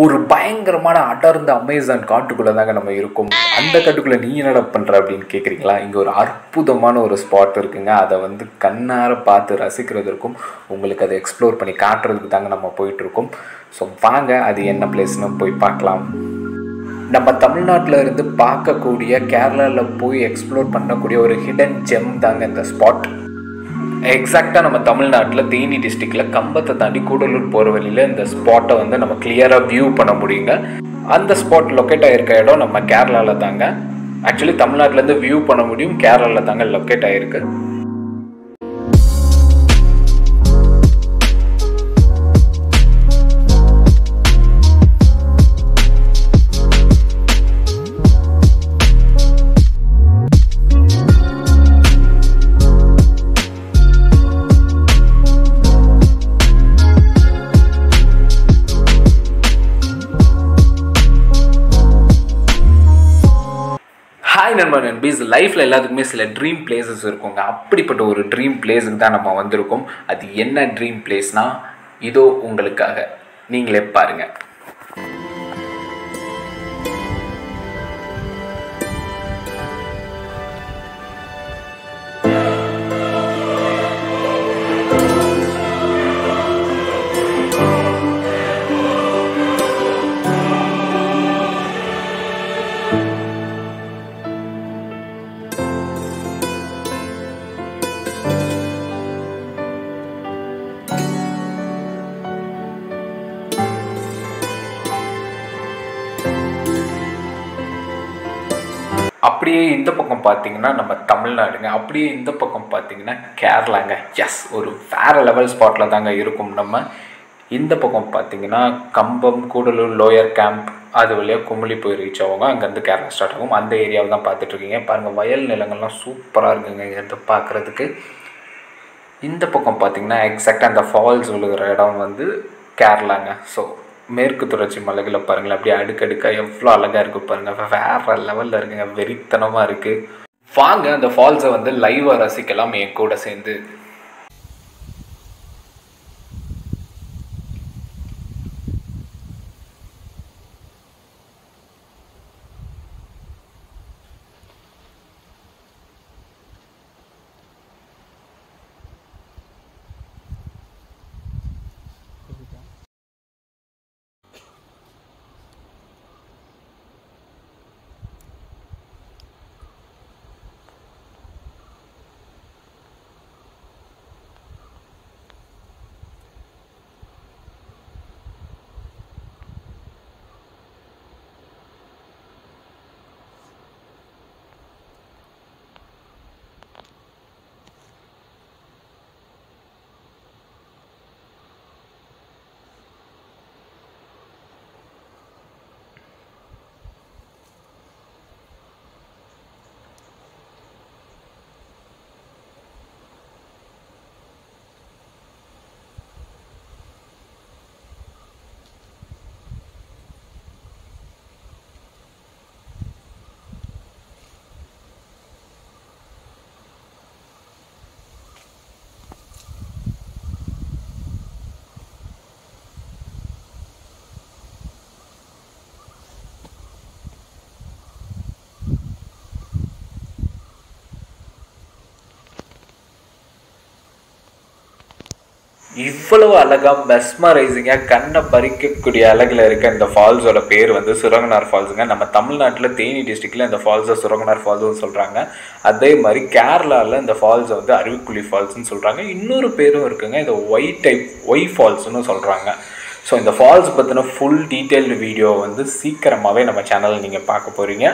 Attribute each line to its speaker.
Speaker 1: ஒரு பயங்கரமான அடர்ந்த அமேசான் காட்டுக்குள்ளே தாங்க நம்ம இருக்கோம். அந்த காட்டுக்குள்ளே நீ என்னடா பண்ணுற அப்படின்னு கேட்குறீங்களா? இங்கே ஒரு அற்புதமான ஒரு ஸ்பாட் இருக்குங்க. அதை கண்ணார பார்த்து ரசிக்கிறதுக்கும் உங்களுக்கு அதை எக்ஸ்ப்ளோர் பண்ணி காட்டுறதுக்கு தாங்க நம்ம போயிட்டுருக்கோம். ஸோ வாங்க அது என்ன பிளேஸ்னு போய் பார்க்கலாம். நம்ம தமிழ்நாட்டில் இருந்து பார்க்கக்கூடிய, கேரளாவில் போய் எக்ஸ்ப்ளோர் பண்ணக்கூடிய ஒரு ஹிடன் ஜெம் தாங்க இந்த ஸ்பாட். எக்ஸாக்டாக நம்ம தமிழ்நாட்டில் தேனி டிஸ்ட்ரிக்டில் கம்பத்தை தாண்டி கூடலூர் போகிற வழியில் இந்த ஸ்பாட்டை நம்ம கிளியராக வியூ பண்ண முடியுங்க. அந்த ஸ்பாட் லொக்கேட் ஆகிருக்க இடம் நம்ம கேரளாவில் தாங்க. ஆக்சுவலி தமிழ்நாட்டிலேருந்து வியூ பண்ண முடியும், கேரளாவில் தாங்க லொக்கேட் ஆகிருக்கு. நண்பீஸ், லைஃப்பில் எல்லாத்துக்குமே சில ட்ரீம் பிளேசஸ் இருக்குங்க. அப்படிப்பட்ட ஒரு ட்ரீம் பிளேஸுக்கு தான் நம்ம வந்திருக்கோம். அது என்ன ட்ரீம் பிளேஸ்னால் இதோ உங்களுக்காக, நீங்களே பாருங்கள். அப்படியே இந்த பக்கம் பார்த்தீங்கன்னா நம்ம தமிழ்நாடுங்க. அப்படியே இந்த பக்கம் பார்த்தீங்கன்னா கேரளாங்க. எஸ், ஒரு வேறு லெவல் ஸ்பாட்டில் தாங்க இருக்கும். நம்ம இந்த பக்கம் பார்த்தீங்கன்னா கம்பம், கூடலூர், லோயர் கேம்ப், அது வழியாக குமிழி போய் ரீச் ஆகுங்க. அங்கேருந்து கேரளா ஸ்டார்ட் ஆகும். அந்த ஏரியாவை தான் பார்த்துட்ருக்கீங்க. பாருங்கள், வயல் நிலங்கள்லாம் சூப்பராக இருக்குங்க இங்கேருந்து பார்க்குறதுக்கு. இந்த பக்கம் பார்த்தீங்கன்னா எக்ஸாக்டாக அந்த ஃபால்ஸ் விழுகிற இடம் கேரளாங்க. ஸோ மேற்கு தொடர்ச்சி மலைகளை பாருங்களேன், அப்படியே அடுக்கடுக்காக எவ்வளோ அழகாக இருக்குது பாருங்கள். வேறு லெவலில் இருக்குங்க, வெறித்தனமாக இருக்குது. வாங்க அந்த ஃபால்ஸை லைவாக ரசிக்கலாம் என் கூட சேர்ந்து. இவ்வளவு அழகாக மெஸ்மரைசிங்காக கண்ணை பறிக்கக்கூடிய அழகில் இருக்க இந்த ஃபால்ஸோட பேர் சுரங்கனார் ஃபால்ஸுங்க. நம்ம தமிழ்நாட்டில் தேனி டிஸ்ட்ரிக்டில் இந்த ஃபால்ஸை சுரங்கனார் ஃபால்ஸ்னு சொல்கிறாங்க. அதே மாதிரி கேரளாவில் இந்த ஃபால்ஸை அருவிக்குழி ஃபால்ஸ்னு சொல்கிறாங்க. இன்னொரு பேரும் இருக்குங்க, இந்த ஒய் ஃபால்ஸ்னு சொல்கிறாங்க. ஸோ இந்த ஃபால்ஸ் பற்றின ஃபுல் டீட்டெயில்டு வீடியோ சீக்கிரமாகவே நம்ம சேனலில் நீங்கள் பார்க்க போகிறீங்க.